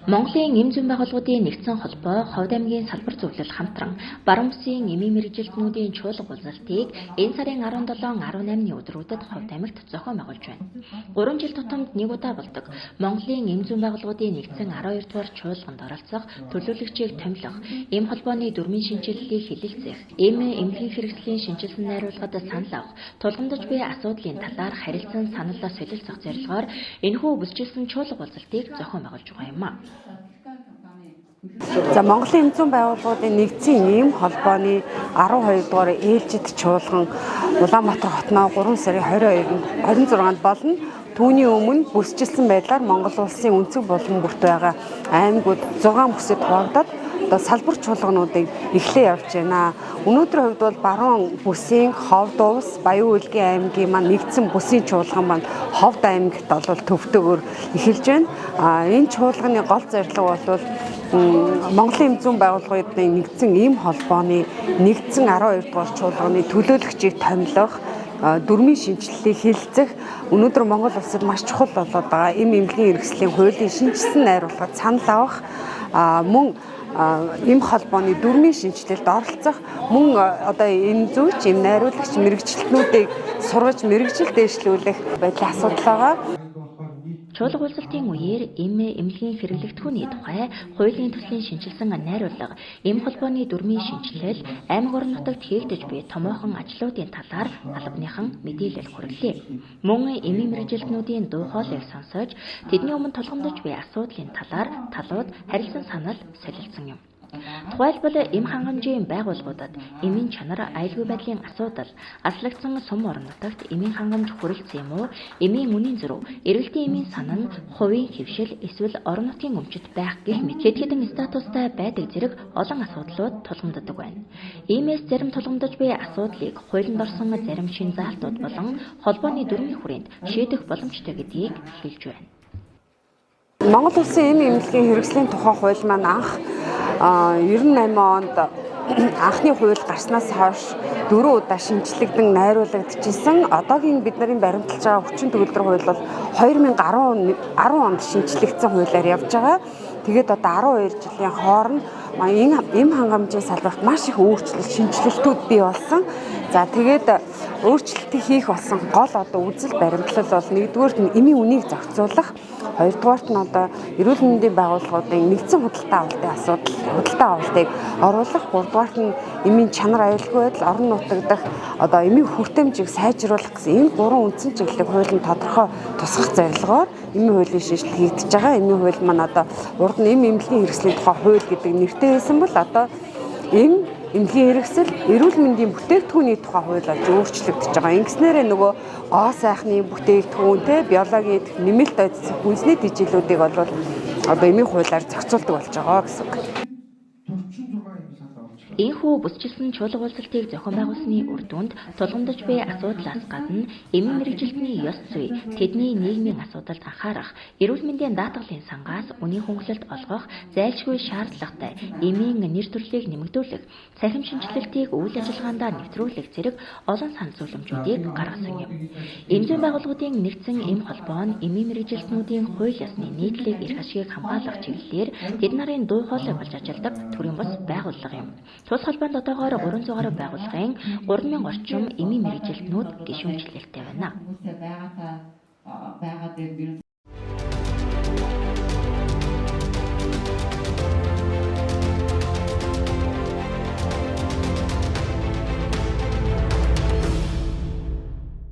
Монголын эм зүйн байгууллагуудын нэгдсэн холбоо Ховд аймгийн салбар зөвлөл хамтран баруун бүсийн эмийн мэргэжилтнүүдийн чуулга уулзалтыг энэ сарын 17-18-ны өдрүүдэд Ховд аймагт зохион байгуулж байна. 3 жил тутамд нэг удаа болдог Монголын эм зүйн байгууллагуудын нэгдсэн 12 дугаар чуулганд оролцох төлөөлөгчийг томилох, эм холбооны дүрмийн шинжилгээг хэлэлцэх, эмнэлгийн хэрэгслийн шинжилсэн найруулгад санал авах, тулгамдж буй асуудлын талаар харилцан саналаа солилцох зорилгоор энэхүү бүсчилсэн чуулга уулзалтыг зохион байгуулж байгаа юм. За Монголын эм зүйн байгууллагуудын нэгдсэн эм холбооны 12 дугаар ээлжид чуулган Улаанбаатар хотноо 3 сарын 26-нд болно. Түүний өмнө бүсчилсэн байдлаар Монгол улсын өнцөг булган бүрт байгаа аймагуд 6 бүсэд хуваагдаад салбар чуулгануудыг эхлээ явж байна. Өнөөдрийн хувьд бол баруун бүсийн Ховд улс, Баян Үйлгийн аймгийн маань нэгдсэн бүсийн чуулган маань Ховд аймагт бол төвтөгөөр эхэлж байна. Энэ чуулганы гол зорилго бол Монголын эм зүйн байгууллагуудын нэгдсэн эм холбооны нэгдсэн 12 дугаар чуулганы төлөөлөгчийг томилох, дүрмийн шинжилгээг хэлэлцэх, өнөөдөр Монгол улсад маш чухал болоод байгаа эмнэлгийн хэрэгслийн хуулийн шинжилсэн найруулгад санал авах, мөн эм холбооны дүрмийн шинжилэлд оролцох, мөн одоо эм зүйч, эм найруулагч мэргэжилтнүүдийг сургаж мэргэжил дэвшлүүлэх байдлын асуудал байгаа. Чуулга уулзалтын үеэр эмнэлгийн хэрэглэгдэхүүний тухай хуулийн төслийн шинжилсэн найруулга, эм холбооны дүрмийн шинжилэл, аймаг орон нутагт хийгдэж буй томоохон ажлуудын талаар албаныхан мэдээлэл хүргэлээ. Мөн эмийн мэргэжилтнүүдийн дуу хоолойг сонсож, тэдний өмнө тулгамдж буй асуудлын талаар талууд харилцан санал солилцсон юм. Тухайлбал эм хангамжийн байгууллагуудад эмийн чанар, аюулгүй байдлын асуудал, аслагдсан сум орон нутагт эмийн хангамж хүрэлцсэн юм уу, эмийн үнийн зөрүү, эргэлтийн эмийн санаа нь хувийн хэвшил эсвэл орон нутгийн өмчит байх гэх мэт хэд хэдэн статустай байдаг зэрэг олон асуудлууд тулгамддаг байна. Иймээс зарим тулгамдж буй асуудлыг хуулинд орсон зарим шин заалтууд болон холбооны дүрмийн хүрээнд шийдэх боломжтой гэдгийг хэлж байна. Монгол улсын эмнэлгийн хэрэгслийн тухай хууль маань анх 98 онд анхны хууль гарснаас хойш 4 удаа шинжлэгдэн найруулагдчихсан. Одоогийн бид нарын баримталж байгаа хүчин төгөлдөр хууль бол 2010 онд шинжлэгдсэн хуулиар явж байгаа. Тэгээд одоо 12 жилийн хооронд эм хангамжийн салбарт маш их өөрчлөлт, шинжилэлтүүд бий болсон. За тэгээд өөрчлөлтийг хийх болсон гол одоо үзэл баримтлал бол нэгдүгээрт нь эмийн үнийг зохицуулах, хоёрдугаарт нь одоо эрүүл мэндийн байгууллагуудын нэгдсэн худалдаа авалтыг оруулах, гуравдугаарт нь эмийн чанар, аюулгүй байдал, орон нутаг дах одоо эмийн хүртээмжийг сайжруулах гэсэн энэ гурван үндсэн чиглэлийг хуулийн тодорхой тусгах зорилгоор эмийн хуулийн шинжилгээ хийгдэж байгаа. Эмийн хууль маань одоо урд нь эмнэлгийн хэрэгслийн тухай хууль гэдэг нэртэй байсан бол одоо эмнэлгийн хэрэгсэл, эрүүл мэндийн бүтээгдэхүүний тухай хууль болж өөрчлөгдөж байгаа. Ингэснээрээ нөгөө гоо сайхны бүтээгдэхүүн, биологийн нэмэлт үндэсний тэжээлүүдийг бол одоо эмийн хуулиар зохицуулдаг болж байгаа гэсэн үг. Ийхүү бүсчилсэн чуулга уулзалтыг зохион байгуулсны үр дүнд тулгамдж буй асуудлаас гадна эмийн мэргэжилтний ёс зүй, тэдний нийгмийн асуудалд анхаарах, эрүүл мэндийн даатгалын сангаас үнийн хөнгөлөлт олгох зайлшгүй шаардлагатай эмийн нэр төрлийг нэмэгдүүлэх, цахим шинжилэлтийг үйл ажиллагаандаа нэвтрүүлэх зэрэг олон санал зөвлөмжүүдийг гаргасан юм. Эм зүйн байгууллагуудын нэгдсэн эм холбоо нь эмийн мэргэжилтнүүдийн хууль ёсны нийтлэг эрх ашигыг хамгаалах чиглэлээр тэд нарын дуу хоолой болж ажилладаг төрийн бус байгууллага юм. Тус холбоонд одоогоор 300 гаруй байгууллагын 3000 орчим эмийн мэргэжилтнүүд гишүүнчлэлтэй байна.